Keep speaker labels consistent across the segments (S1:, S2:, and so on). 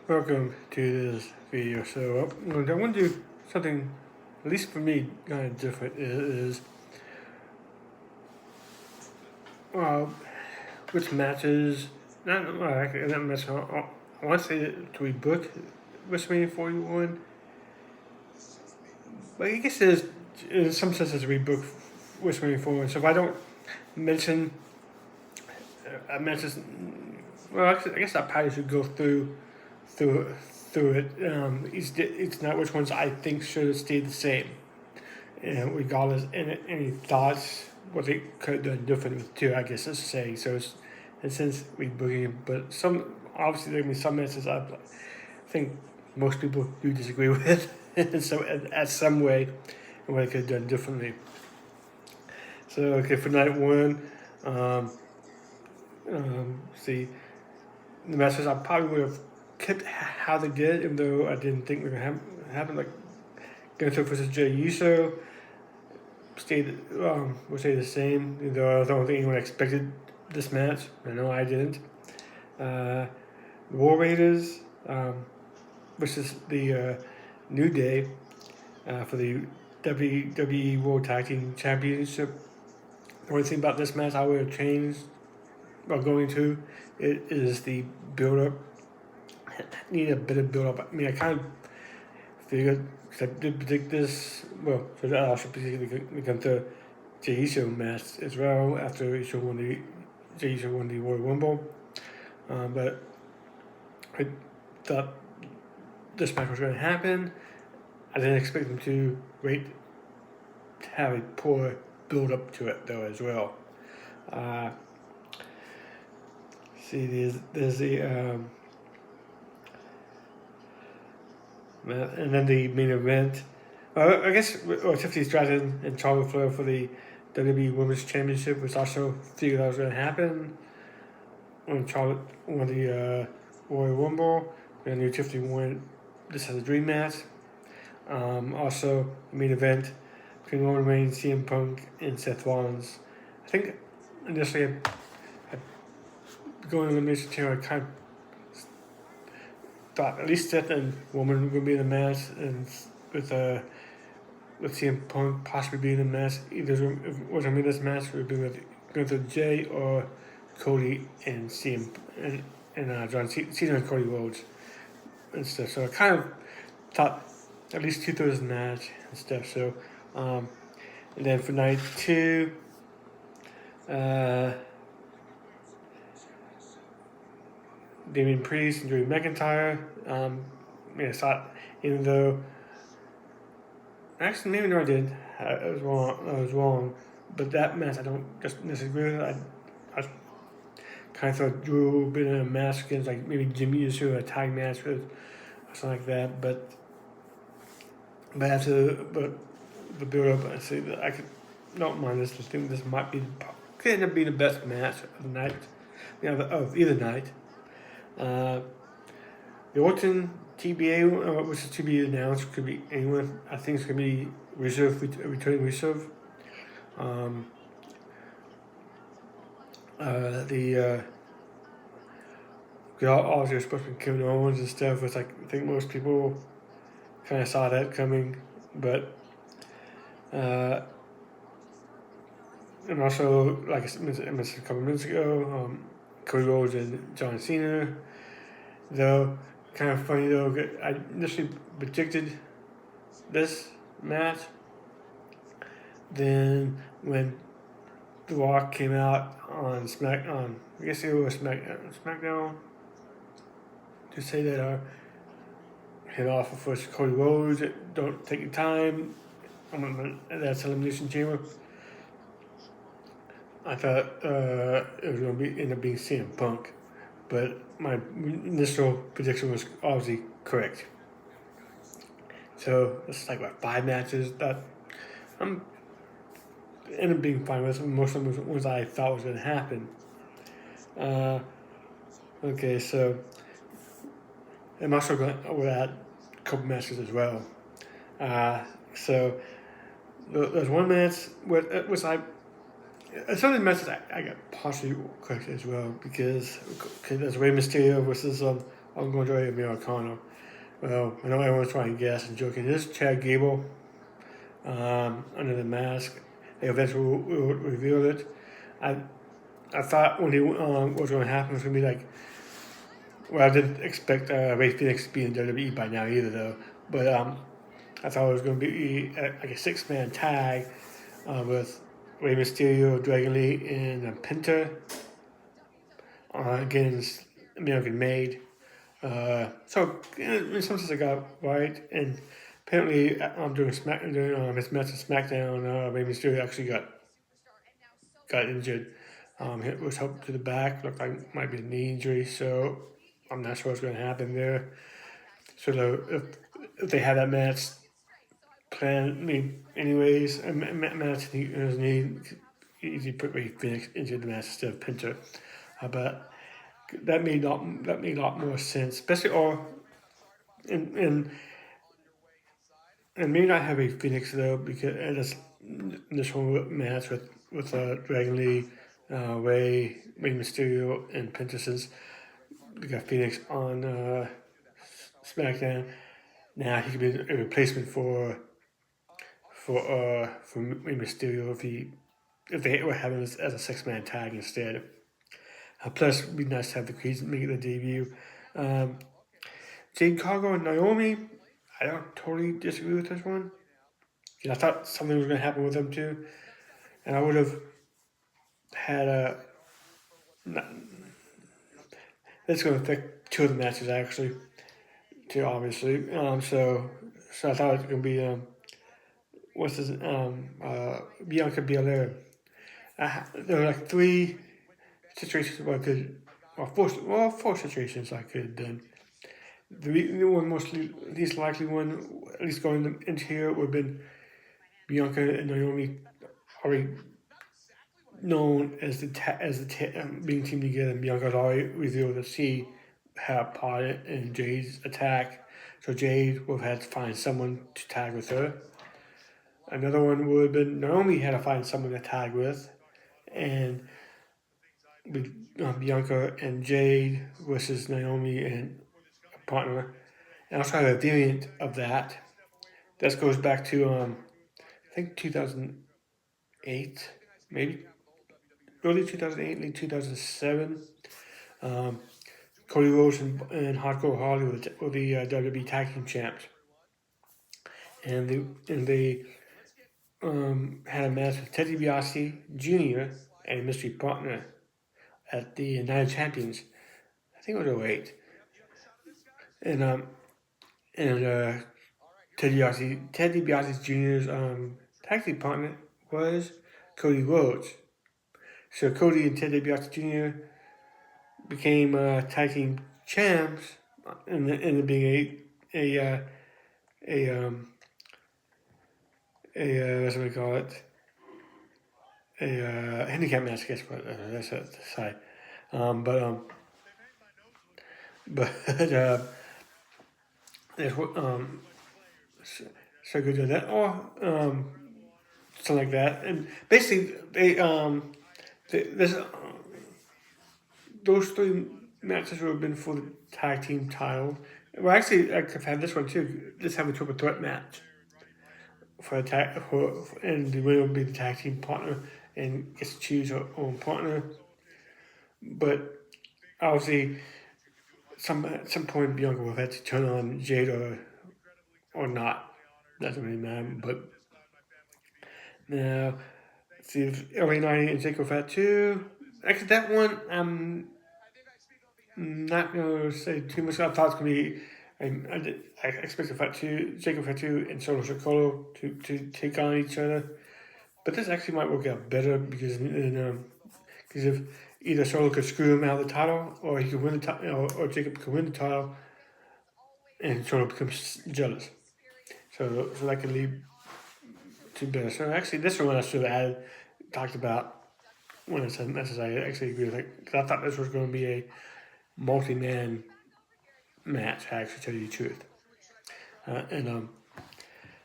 S1: Welcome to this video. So I want to do something, at least for me, kind of different. Is uh, which matches? Not actually not matches. I want to say to rebook Wrestlemania 41, but I guess there's in some senses rebook Wrestlemania 41. So if I don't mention matches, well, I guess I probably should go through through it. It's not which ones I think should stay the same. And regardless, any thoughts what they could have done different with too, I guess let's say. So it's, in a sense, rebooting, but some obviously there can be some instances I think most people do disagree with, in some way, and what they could have done differently. So okay, for night one, see, the message I probably would have kept how they did, even though I didn't think it would happen. Like Gunther versus Jey Uso stayed would stay the same. Though I don't think anyone expected this match. I know I didn't. War Raiders versus the New Day for the WWE World Tag Team Championship. The only thing about this match I would have changed, or going to, it is the build up. Need a bit of build up. I mean, I kind of figured, because I did predict this, well, so that also predicted become the Jey Uso match as well after Jey Uso won the Royal Rumble. But I thought this match was going to happen. I didn't expect them to have a poor build up to it though as well. See, there's the and then the main event. I guess Tiffany Stratton and Charlotte Flair for the WWE Women's Championship was also figured out was going to happen when Charlotte won the Royal Rumble. And knew Tiffany won this as a dream match. Also, the main event between Roman Reigns, CM Punk, and Seth Rollins. I think initially, going to Elimination Chamber, I kind of thought at least Seth and Roman would be in the match, and with CM Punk possibly being in the match. Either if it wasn't in this match, it would be with Gunther Jay or Cody and CM and John Cena and Cody Rhodes and stuff. So I kind of thought at least 2/3 of the match and stuff. So and then for night two, Damian Priest and Drew McIntyre. I thought, even though actually maybe no, I did. I was wrong, but that match I don't just necessarily agree with. I kind of thought Drew would be in a match against like maybe Jimmy Uso, a tag match with or something like that. But after the build up, I say that I don't mind this. I think this could end up being the best match of the night, of either night. The Orton TBA, which is to be announced, could be anyone. I think it's going to be returning Rusev. Obviously supposed to be Kevin Owens and stuff. It's like I think most people kind of saw that coming, but and also like I mentioned a couple minutes ago, Cody Rhodes and John Cena. Though kind of funny though, I initially predicted this match. Then when The Rock came out on I guess it was SmackDown, to say that hit off of first Cody Rhodes, don't take your time. That's Elimination Chamber. I thought it was going to end up being CM Punk, but my initial prediction was obviously correct. So it's like about 5 matches that I'm ended up being fine with. Most of them was ones I thought was going to happen. Okay, so I'm also going to add a couple matches as well. So there's one match which some of the matches I got partially correct as well, because there's Rey Mysterio versus I'm going to go Americano. Well, I know everyone's trying to guess and joking. This is Chad Gable under the mask. They eventually will reveal it. I I thought when what was going to happen was going to be like, well, I didn't expect Ray Phoenix to be in WWE by now either, though. But I thought it was going to be like a 6-man tag with Rey Mysterio, Dragon Lee, and Penta against American Made. So in some sense, I got right. And apparently, during his match at SmackDown, Rey Mysterio actually got injured. It was helped to the back, looked like it might be a knee injury, so I'm not sure what's going to happen there. So if they had that match planned, anyways, a match his knee, easy put Ray Phoenix into the match instead of Pinter. But that made a lot more sense, especially in and maybe not have a Phoenix though, because this whole match with Dragon Lee, Rey Mysterio, and Penta, since we got Phoenix on SmackDown. Now he could be a replacement for Rey Mysterio if they were having this as a 6-man tag instead. Plus, it'd be nice to have the Creeds make the debut. Jade Cargill and Naomi, I don't totally disagree with this one. I thought something was going to happen with them too, and I would have had a. That's going to affect 2 of the matches actually, too, obviously. So I thought it was going to be what's his Bianca Belair. There were like 3 situations where I could, four situations I could have done. The one least likely one, at least going into here, would have been Bianca and Naomi already known as being teamed together. And Bianca's already revealed that she had part in Jade's attack, so Jade would have had to find someone to tag with her. Another one would have been Naomi had to find someone to tag with, and Bianca and Jade versus Naomi and a partner. And also have a variant of that. That goes back to I think 2008, maybe early 2008, late 2007. Cody Rhodes and Hardcore Holly were the WWE Tag Team Champs, and they had a match with Ted DiBiase Jr. and a mystery partner at the Night of Champions. I think it was 08. And Ted DiBiase Jr.'s tag team partner was Cody Rhodes. So Cody and Ted DiBiase Jr. became tag team champs, and it being a what's we call it, a handicap match. I guess what that's to say. But there's so good at that, or something like that. And basically, there's those 3 matches would have been for the tag team title. Well, actually, I could have had this one too. Let's have a triple threat match for and the winner would be the tag team partner and gets to choose her own partner. But obviously, at some point, Bianca will have had to turn on Jade or not. Doesn't really matter. But now, see if LA Knight and Jake Fat 2. Actually, that one, I'm not going to say too much. I thought it was going to be. I expected Jacob Fatu and Solo Sikoa to take on each other. But this actually might work out better because if either Solo could screw him out of the title, or he could win the title, or Jacob could win the title, and Solo becomes jealous. So that could lead to better. So actually, this one I should have talked about when I said message. I actually agree with it because I thought this was going to be a multi-man match. I actually tell you the truth.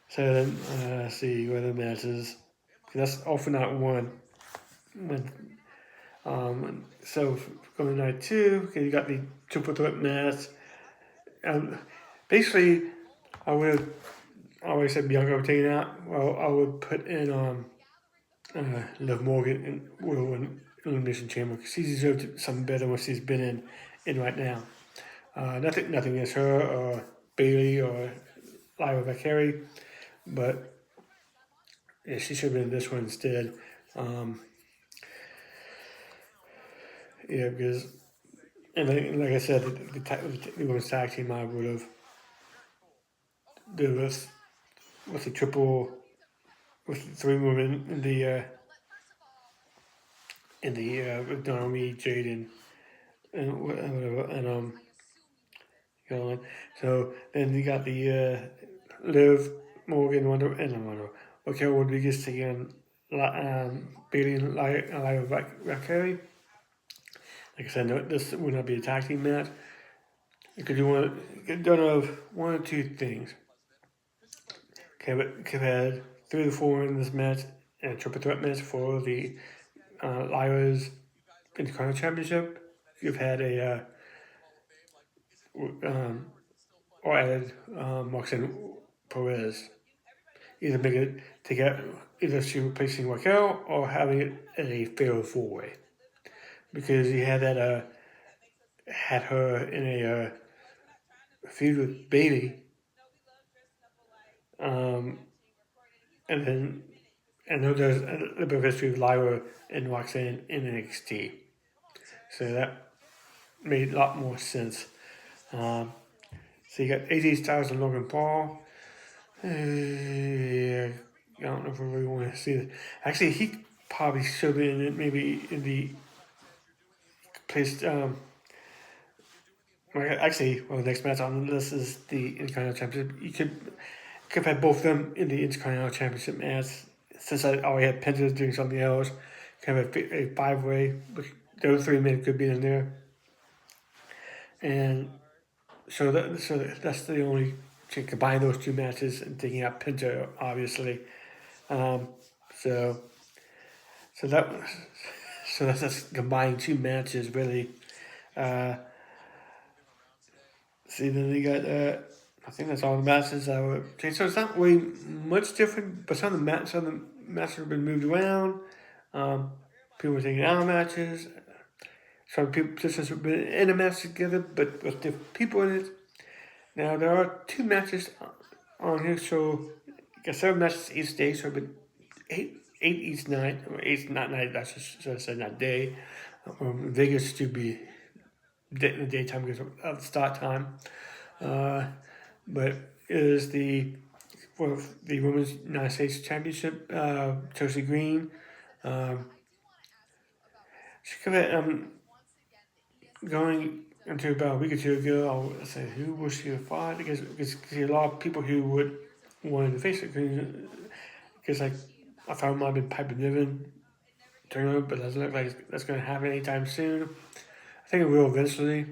S1: So then let's see what the matches. That's all for night 1. So going to night 2, okay, you got the triple threat match. basically, I would have always said Bianca would take it out. Well, I would put in Liv Morgan in Will in Elimination Chamber because she deserved something better than what she's been in right now. Nothing against her or Bailey or Lyra Valkyrie, but yeah, she should have been in this one instead. Um, yeah, because like I said, the women's tag team I would have did with the triple with the three women in the with Naomi, Jade, and whatever, and going on. So then you got the Liv, Morgan, Wonder, and Wonder. Okay, Rodriguez taking Bailey and Lyra Valkyrie. Like I said, no, this would not be a tag team match. You could do one or two things. Could have had 3 to 4 in this match and a triple threat match for the Lyra's Intercontinental Championship. You've had a or added Roxanne Perez. Either make it to get either she replacing Raquel or having it a fatal 4-way because he had that had her in a feud with Bailey, and then I know there's a little bit of history with Lyra and Roxanne in NXT, so that made a lot more sense. Um, so you got AJ Styles and Logan Paul. Yeah, I don't know if I really want to see it. Actually, he probably should be in it, maybe in the place. Actually, well, the next match on the list is the Intercontinental Championship. You could have had both of them in the Intercontinental Championship match. Since I already had Penta doing something else, kind of a 5-way. Those 3 men could be in there, and so that's the only to combine those 2 matches and taking out Penta, obviously. Um, so so that so that's combining 2 matches really. Uh, See, then they got, I think that's all the matches that were changed. So it's not really much different, but some of the matches have been moved around. Um, People were taking out matches. Some people just have been in a match together, but with different people in it. Now, there are 2 matches on here, so I guess 7 matches each day, so but 8 each night, or 8 not night, that's just, so I said not day. Vegas to be in the daytime because of the start time. But it is the Women's United States Championship. Chelsea Green. She could have going into about a week or 2 ago. I said, who was she to fight? Because a lot of people who would wanted to face it. Because like I thought it might have been Piper Niven tournament, but it doesn't look like that's going to happen anytime soon. I think it will eventually.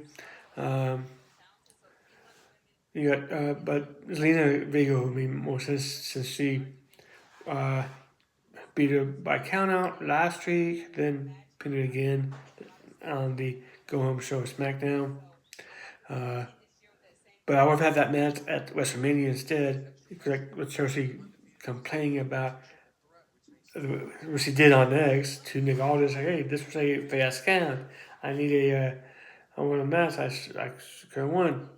S1: You got, but Zelina Vega would make more sense since she beat her by countout last week, then pinned her again on the Go Home show SmackDown. But I would have had that match at Wrestlemania instead, like with Chelsea complaining about what she did on X to Nick Aldis. Like, hey, this was a fast scam. I need I want a match. I could have won.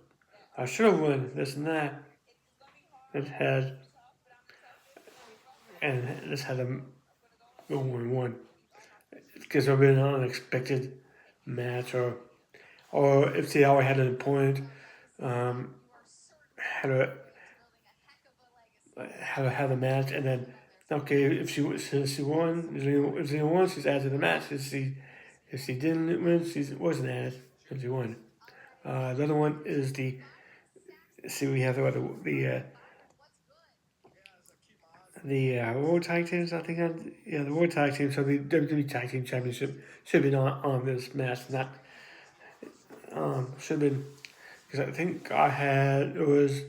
S1: I should have won. This and that. It had, and this had a go 1-1 because it would have been an unexpected match, or if they already had an opponent, had a had a match, and then okay, if she won, if she won, she's added to the match. If she didn't win, she wasn't added because she won. The other one is we have the World Tag Teams. I think the World Tag Team. So the WWE Tag Team Championship should have been on this match, not should have been because I think it was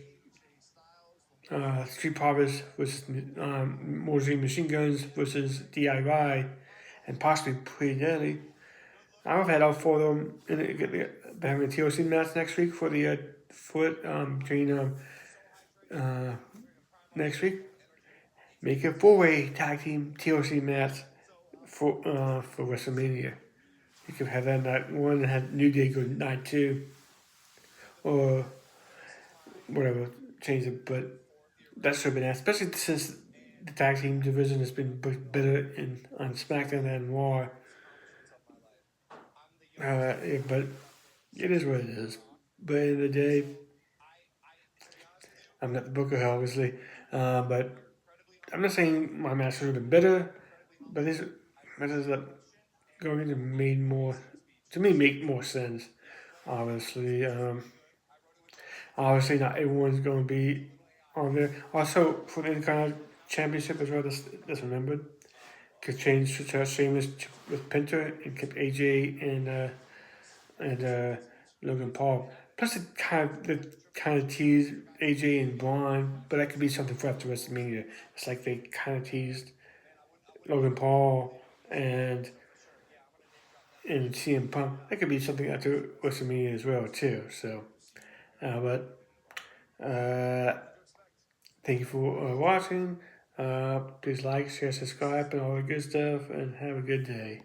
S1: Street Profits versus Motor Machine Guns versus DIY and possibly Pretty Deadly. I've had all 4 of them, having a TLC match next week for the foot between uh, next week. Make a four-way tag team TLC match for Wrestlemania. You could have that night one and have New Day go night two, or whatever, change it. But that should have been asked, especially since the tag team division has been better on SmackDown than Raw. Yeah, but it is what it is. But in the day, I'm not the booker, obviously. But I'm not saying my match should have been better, but this matches that going to made more to me make more sense. Obviously, obviously not everyone's going to be on there. Also, for the Intercontinental Championship as well, that's remembered. Could change to Sheamus with Penta and kept AJ and Logan Paul. Plus, it kind of teased AJ and Braun, but that could be something for after WrestleMania. It's like they kind of teased Logan Paul and CM Punk. That could be something after WrestleMania as well too. So, but thank you for watching. Please like, share, subscribe, and all the good stuff, and have a good day.